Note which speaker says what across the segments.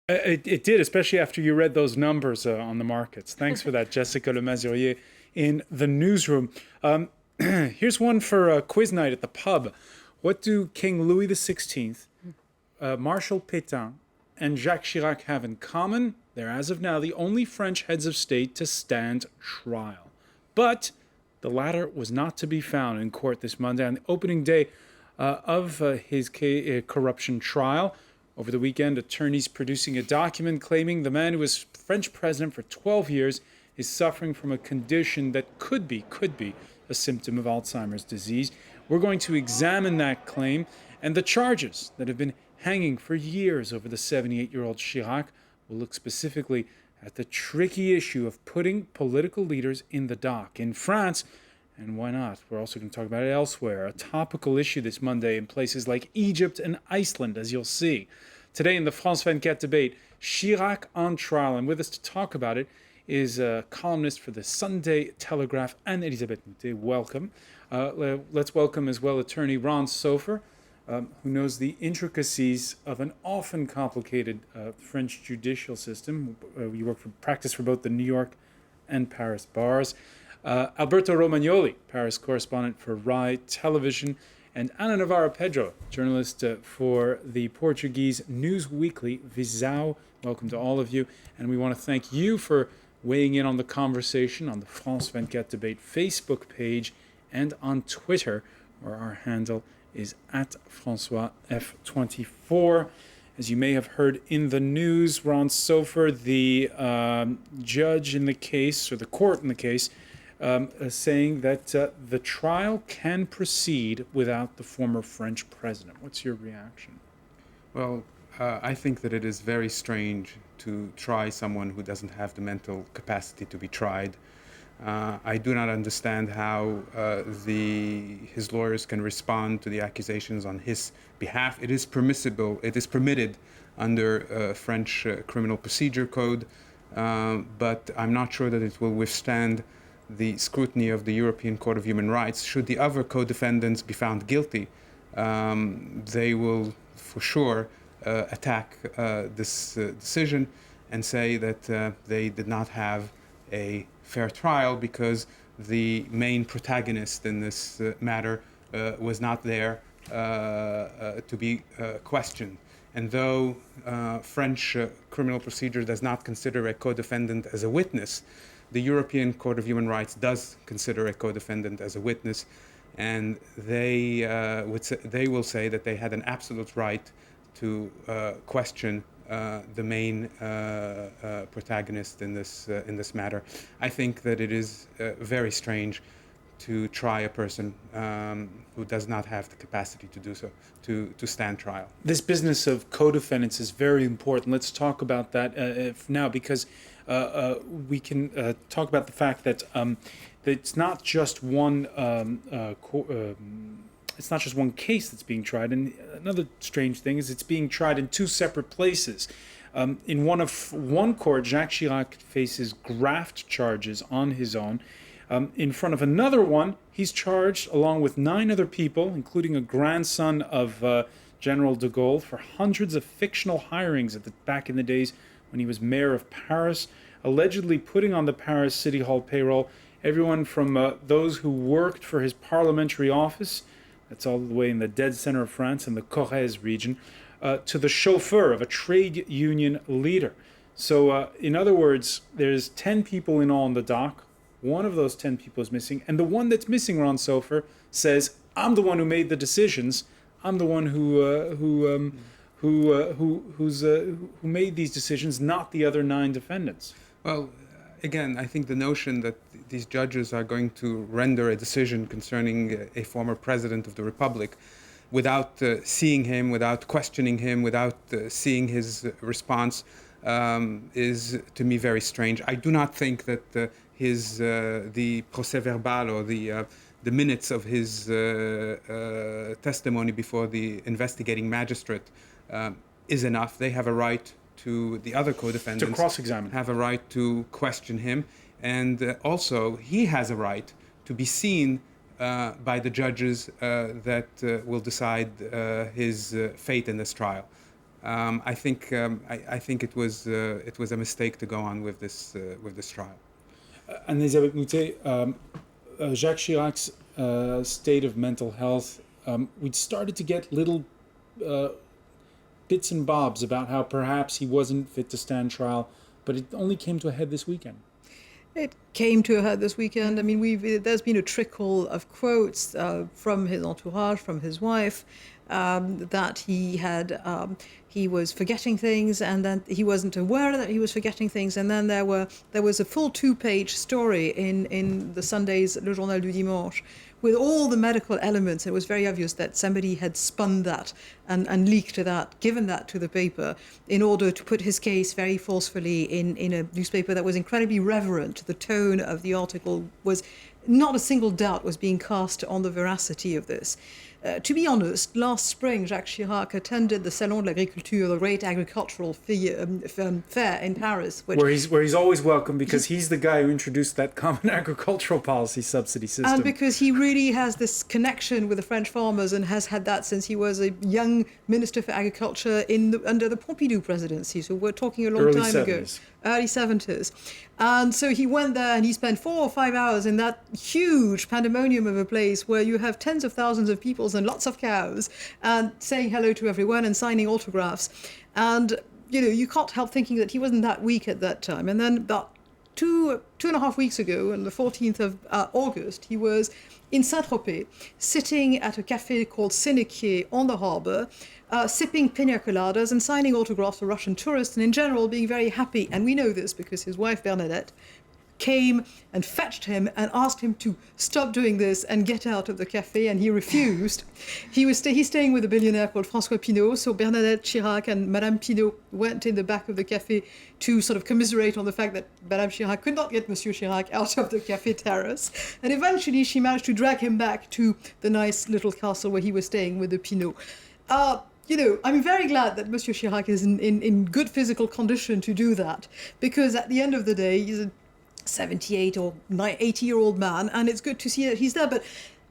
Speaker 1: It did, especially after you read those numbers on the markets. Thanks for that, Jessica Lemazurier in the newsroom. Here's one for quiz night at the pub. What do King Louis XVI, Marshal Pétain, and Jacques Chirac have in common? They're, as of now, the only French heads of state to stand trial. But the latter was not to be found in court this Monday on the opening day of his corruption trial. Over the weekend, attorneys producing a document claiming the man who was French president for 12 years is suffering from a condition that could be a symptom of Alzheimer's disease. We're going to examine that claim and the charges that have been hanging for years over the 78-year-old Chirac. We'll look specifically at the tricky issue of putting political leaders in the dock in France. And why not? We're also going to talk about it elsewhere. A topical issue this Monday in places like Egypt and Iceland, as you'll see. Today in the France 24 debate, Chirac on trial. And with us to talk about it is a columnist for the Sunday Telegraph, Anne-Elisabeth Moutet. Welcome. Let's welcome as well attorney Ron Sofer, who knows the intricacies of an often complicated French judicial system. You work for practice for both the New York and Paris bars. Alberto Romagnoli, Paris correspondent for RAI Television, and Ana Navarro Pedro, journalist for the Portuguese news weekly Visão. Welcome to all of you, and we want to thank you for weighing in on the conversation on the France 24 Debate Facebook page and on Twitter, where our handle is at Francois F24. As you may have heard in the news, Ron Sofer, the judge in the case, or the court in the case, saying that the trial can proceed without the former French president. What's your reaction?
Speaker 2: Well, I think that it is very strange to try someone who doesn't have the mental capacity to be tried. I do not understand how his lawyers can respond to the accusations on his behalf. It is permitted under French criminal procedure code, but I'm not sure that it will withstand the scrutiny of the European Court of Human Rights. Should the other co-defendants be found guilty, they will for sure attack this decision and say that they did not have a fair trial because the main protagonist in this matter was not there to be questioned. And though French criminal procedure does not consider a co-defendant as a witness, the European Court of Human Rights does consider a co-defendant as a witness, and they will say that they had an absolute right to question the main protagonist in this matter. I think that it is very strange to try a person who does not have the capacity to do so, to stand trial.
Speaker 1: This business of co-defendants is very important. Let's talk about that now, because we can talk about the fact that it's not just one it's not just one case that's being tried. And another strange thing is it's being tried in two separate places. In one court, Jacques Chirac faces graft charges on his own. In front of another one, he's charged, along with 9 other people, including a grandson of General de Gaulle, for hundreds of fictional hirings back in the days when he was mayor of Paris, allegedly putting on the Paris City Hall payroll everyone from those who worked for his parliamentary office, that's all the way in the dead center of France in the Corrèze region, to the chauffeur of a trade union leader. So in other words, there's 10 people in all in the dock. One of those 10 people is missing, and the one that's missing, Ron Sofer, says, "I'm the one who made the decisions. I'm the one who made these decisions, not the other 9 defendants."
Speaker 2: Well, again, I think the notion that these judges are going to render a decision concerning a former president of the Republic without seeing him, without questioning him, without seeing his response is, to me, very strange. I do not think that the procès verbal, or the minutes of his testimony before the investigating magistrate is enough. They have a right to, the other co-defendants,
Speaker 1: to cross-examine,
Speaker 2: have a right to question him, and also he has a right to be seen by the judges that will decide his fate in this trial. I think it was a mistake to go on with this trial.
Speaker 1: And Elisabeth Moutet, Jacques Chirac's state of mental health, we'd started to get little bits and bobs about how perhaps he wasn't fit to stand trial, but it only came to a head this weekend.
Speaker 3: It came to a head this weekend. I mean, there's been a trickle of quotes from his entourage, from his wife, that he was forgetting things, and then he wasn't aware that he was forgetting things. And then there was a full 2-page story in the Sunday's Le Journal du Dimanche with all the medical elements. It was very obvious that somebody had spun that and leaked that, given that to the paper in order to put his case very forcefully in a newspaper that was incredibly reverent. The tone of the article was not a single doubt was being cast on the veracity of this. To be honest, last spring, Jacques Chirac attended the Salon de l'Agriculture, the great agricultural fair in Paris.
Speaker 1: Where he's always welcome, because he's the guy who introduced that common agricultural policy subsidy system.
Speaker 3: And because he really has this connection with the French farmers and has had that since he was a young Minister for Agriculture under the Pompidou presidency. So we're talking a long time ago. Early 70s. And so he went there and he spent 4 or 5 hours in that huge pandemonium of a place where you have tens of thousands of people and lots of cows and saying hello to everyone and signing autographs. And, you can't help thinking that he wasn't that weak at that time. And then about two and a half weeks ago, on the 14th of August, he was in Saint-Tropez, sitting at a café called Sénéquier on the harbour, sipping pina coladas and signing autographs for Russian tourists, and in general being very happy. And we know this because his wife Bernadette came and fetched him and asked him to stop doing this and get out of the café, and he refused. He's staying with a billionaire called François Pinault, so Bernadette Chirac and Madame Pinault went in the back of the café to sort of commiserate on the fact that Madame Chirac could not get Monsieur Chirac out of the café terrace, and eventually she managed to drag him back to the nice little castle where he was staying with the Pinault. I'm very glad that Monsieur Chirac is in good physical condition to do that, because at the end of the day, he's a 78 or 80-year-old man, and it's good to see that he's there. But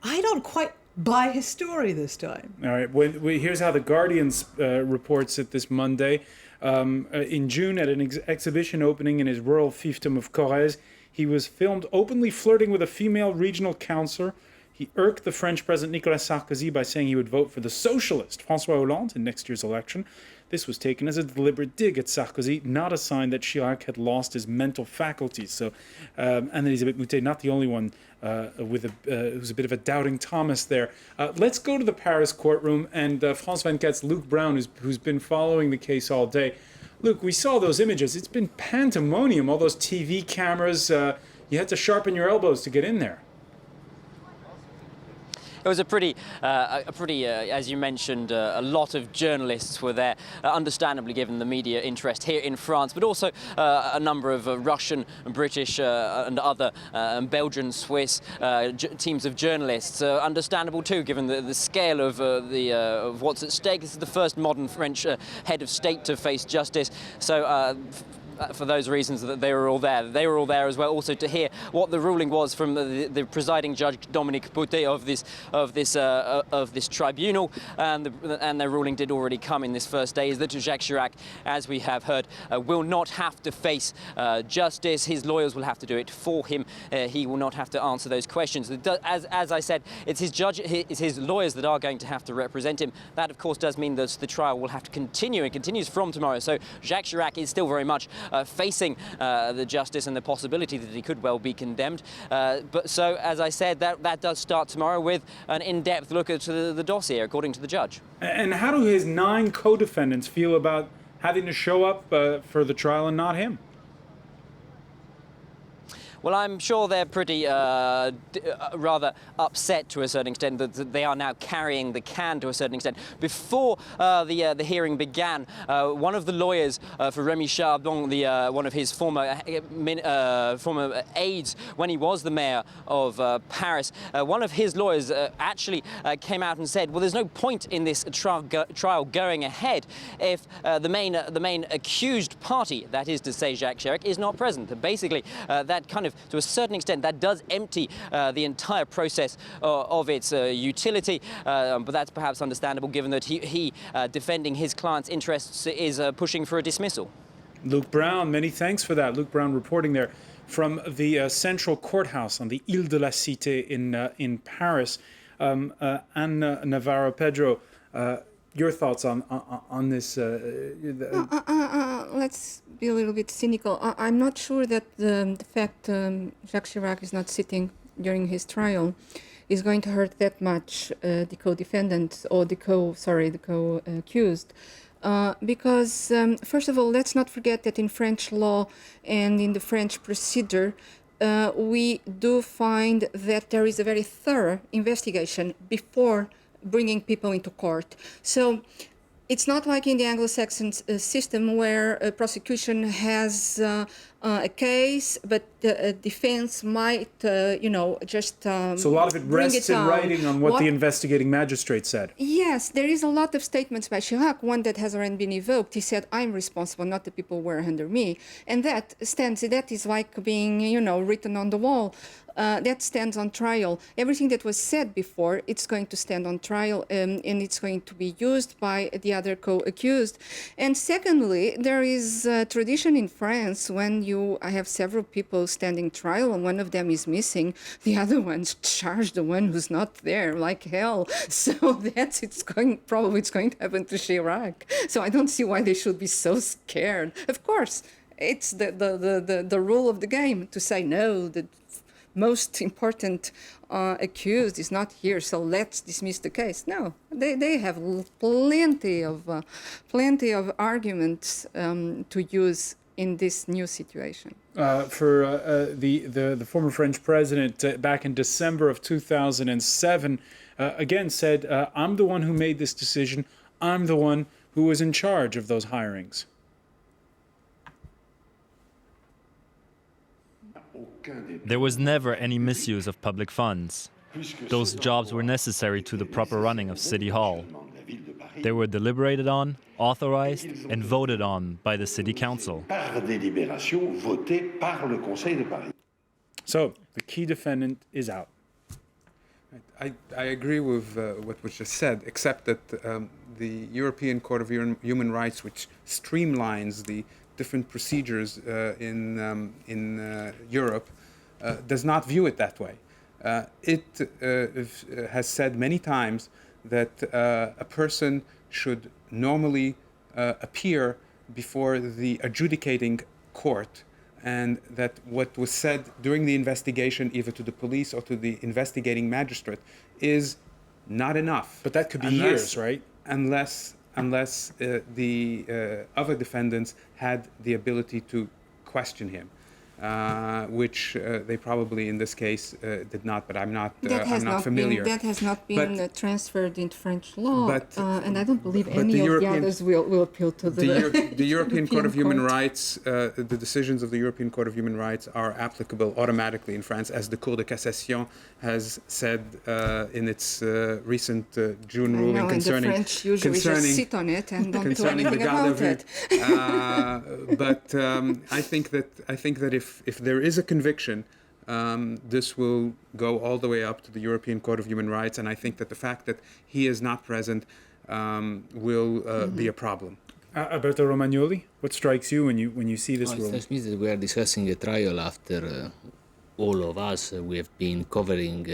Speaker 3: I don't quite buy his story this time.
Speaker 1: All right. Here's how The Guardian reports it this Monday. In June, at an exhibition opening in his rural fiefdom of Corrèze, he was filmed openly flirting with a female regional councillor. He irked the French President Nicolas Sarkozy by saying he would vote for the socialist François Hollande in next year's election. This was taken as a deliberate dig at Sarkozy, not a sign that Chirac had lost his mental faculties. So, and Elisabeth Moutet, not the only one who's a bit of a doubting Thomas there. Let's go to the Paris courtroom, and France 24's Luc Brown, who's been following the case all day. Luc, we saw those images. It's been pandemonium, all those TV cameras. You had to sharpen your elbows to get in there.
Speaker 4: It was a pretty, as you mentioned, a lot of journalists were there, understandably given the media interest here in France, but also a number of Russian, British and other Belgian, Swiss teams of journalists. Understandable too, given the scale of what's at stake. This is the first modern French head of state to face justice. So. For those reasons that they were all there. They were all there as well, also to hear what the ruling was from the presiding judge Dominique Boutet of this tribunal, and their ruling did already come in this first day. Is that Jacques Chirac, as we have heard, will not have to face justice. His lawyers will have to do it for him. He will not have to answer those questions. As I said, it's his lawyers that are going to have to represent him. That, of course, does mean that the trial will have to continue. It continues from tomorrow. So Jacques Chirac is still very much facing the justice and the possibility that he could well be condemned. But so, as I said, that does start tomorrow with an in-depth look at the dossier, according to the judge.
Speaker 1: And how do his 9 co-defendants feel about having to show up for the trial and not him?
Speaker 4: Well, I'm sure they're pretty rather upset to a certain extent that they are now carrying the can to a certain extent. Before the hearing began, one of the lawyers for Rémi Chardon, one of his former aides when he was the mayor of Paris, one of his lawyers actually came out and said, well, there's no point in this trial going ahead if the main accused party, that is to say Jacques Chirac, is not present. Basically, that kind of of, to a certain extent, that does empty the entire process of its utility. But that's perhaps understandable given that he defending his client's interests, is pushing for a dismissal.
Speaker 1: Luke Brown, many thanks for that. Luke Brown reporting there from the central courthouse on the Ile de la Cité in Paris. Anne Navarro, Pedro, your thoughts on this?
Speaker 5: Let's be a little bit cynical. I'm not sure that the fact Jacques Chirac is not sitting during his trial is going to hurt that much the co-defendant or the co-accused. Because, first of all, let's not forget that in French law and in the French procedure, we do find that there is a very thorough investigation before bringing people into court. So it's not like in the Anglo-Saxon system where a prosecution has a case, but the defense might, just
Speaker 1: so a lot of it rests in writing on what the investigating magistrate said.
Speaker 5: Yes, there is a lot of statements by Chirac, one that has already been evoked. He said, I'm responsible, not the people who were under me. And that is like being, written on the wall. That stands on trial. Everything that was said before, it's going to stand on trial, and it's going to be used by the other co-accused. And secondly, there is a tradition in France when you have several people standing trial and one of them is missing, the other ones charge the one who's not there like hell. So it's going to happen to Chirac. So I don't see why they should be so scared. Of course, it's the rule of the game to say no, the most important accused is not here, so let's dismiss the case. No, they have plenty of arguments to use in this new situation.
Speaker 1: For the former French president back in December of 2007, again said, I'm the one who made this decision. I'm the one who was in charge of those hirings.
Speaker 6: There was never any misuse of public funds. Those jobs were necessary to the proper running of City Hall. They were deliberated on, authorized, and voted on by the City Council. So,
Speaker 1: the key defendant is out.
Speaker 2: I agree with what was just said, except that the European Court of Human Rights, which streamlines the different procedures in Europe, does not view it that way. It has said many times that a person should normally appear before the adjudicating court, and that what was said during the investigation, either to the police or to the investigating magistrate, is not enough.
Speaker 1: But that could be years, right?
Speaker 2: Unless the other defendants had the ability to question him, which they probably in this case did not. But I'm not familiar.
Speaker 5: That has not been transferred into French law, and I don't believe any of the others will appeal to
Speaker 2: the European Court of Human Rights. The decisions of the European Court of Human Rights are applicable automatically in France, as the Cour de Cassation has said in its recent June ruling concerning
Speaker 5: the French usually just sit on it and don't do anything about it.
Speaker 2: But I think that if there is a conviction, this will go all the way up to the European Court of Human Rights, and I think that the fact that he is not present will be a problem.
Speaker 1: Alberto Romagnoli, what strikes you when you see this ruling?
Speaker 7: It strikes me that we are discussing a trial after all of us. We have been covering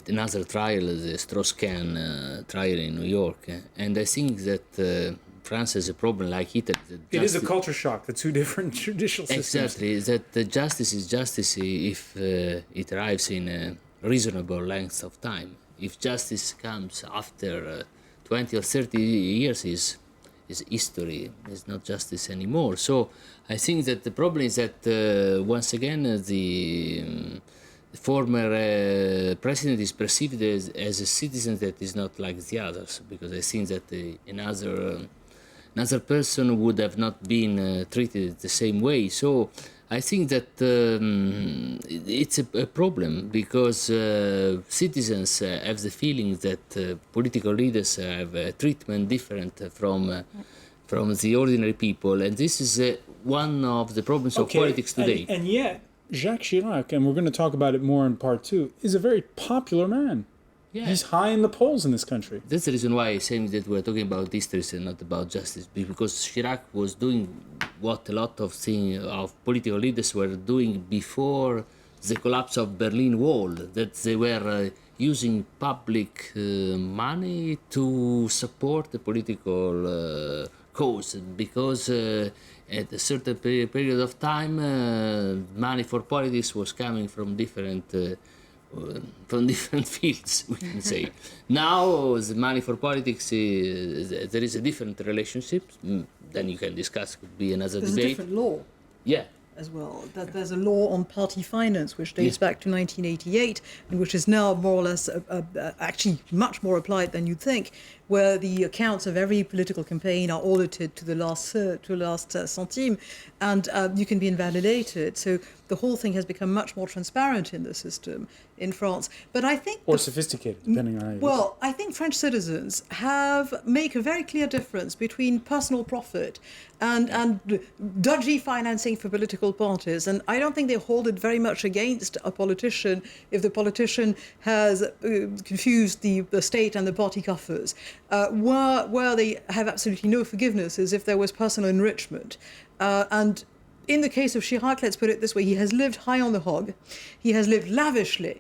Speaker 7: another trial, the Strauss-Kahn trial in New York, and I think that France has a problem like Italy.
Speaker 1: It is a culture shock, the two different judicial systems.
Speaker 7: Exactly, that the justice is justice if it arrives in a reasonable length of time. If justice comes after 20 or 30 years, is history, is not justice anymore. So I think that the problem is that once again the former president is perceived as a citizen that is not like the others, because I think that another person would have not been treated the same way. So I think that it's a problem, because citizens have the feeling that political leaders have a treatment different from the ordinary people, and this is one of the problems of politics today.
Speaker 1: And yet, Jacques Chirac, and we're going to talk about it more in part 2, is a very popular man.
Speaker 7: Yeah.
Speaker 1: He's high in the polls in this country.
Speaker 7: That's the reason why I'm saying that we're talking about history and not about justice, because Chirac was doing what a lot of political leaders were doing before the collapse of Berlin Wall, that they were using public money to support the political cause, because at a certain period of time, money for politics was coming from different fields, we can say. Now, the money for politics, there is a different relationship. Then you can discuss, could be another
Speaker 3: There's a
Speaker 7: debate.
Speaker 3: different law
Speaker 7: Yeah.
Speaker 3: as well. There's a law on party finance which dates back to 1988 and which is now more or less actually much more applied than you'd think, where the accounts of every political campaign are audited to the last centime, and you can be invalidated. So the whole thing has become much more transparent in the system in France. But I think
Speaker 1: Or sophisticated, depending on how you look at it.
Speaker 3: well, I think French citizens make a very clear difference between personal profit and dodgy financing for political parties. And I don't think they hold it very much against a politician if the politician has confused the state and the party coffers. Where they have absolutely no forgiveness is if there was personal enrichment. And in the case of Chirac, let's put it this way, he has lived high on the hog. He has lived lavishly.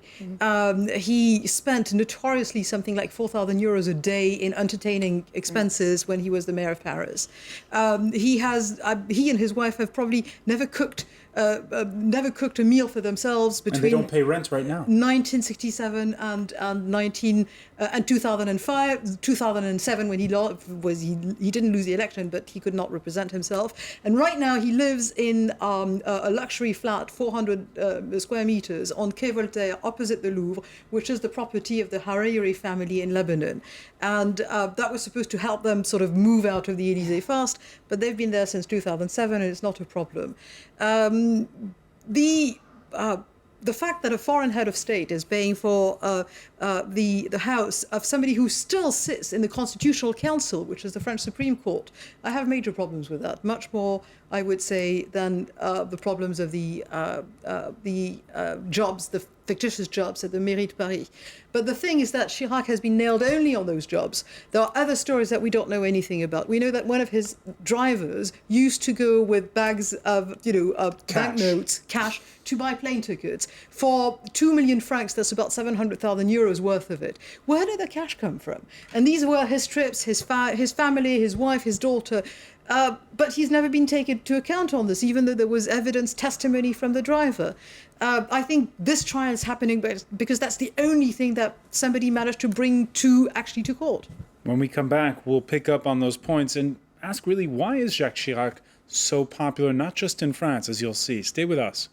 Speaker 3: He spent notoriously something like 4,000 euros a day in entertaining expenses when he was the mayor of Paris. He and his wife have probably never cooked a meal for themselves
Speaker 1: And they
Speaker 3: between
Speaker 1: don't pay rent right now.
Speaker 3: 1967 and 2007 when he didn't lose the election, but he could not represent himself. And right now he lives in a luxury flat, 400 square meters on Quai Voltaire, opposite the Louvre, which is the property of the Hariri family in Lebanon. And that was supposed to help them sort of move out of the Élysée fast, but they've been there since 2007, and it's not a problem. The fact that a foreign head of state is paying for the house of somebody who still sits in the Constitutional Council, which is the French Supreme Court, I have major problems with that. Much more, I would say, than the problems of the jobs, the fictitious jobs at the Mairie de Paris. But the thing is that Chirac has been nailed only on those jobs. There are other stories that we don't know anything about. We know that one of his drivers used to go with bags of, banknotes, cash, to buy plane tickets for 2 million francs. That's about 700,000 euros worth of it. Where did the cash come from? And these were his trips, his family, his wife, his daughter. But he's never been taken to account on this, even though there was evidence, testimony from the driver. I think this trial is happening because that's the only thing that somebody managed to bring to court.
Speaker 1: When we come back, we'll pick up on those points and ask really, why is Jacques Chirac so popular, not just in France, as you'll see. Stay with us.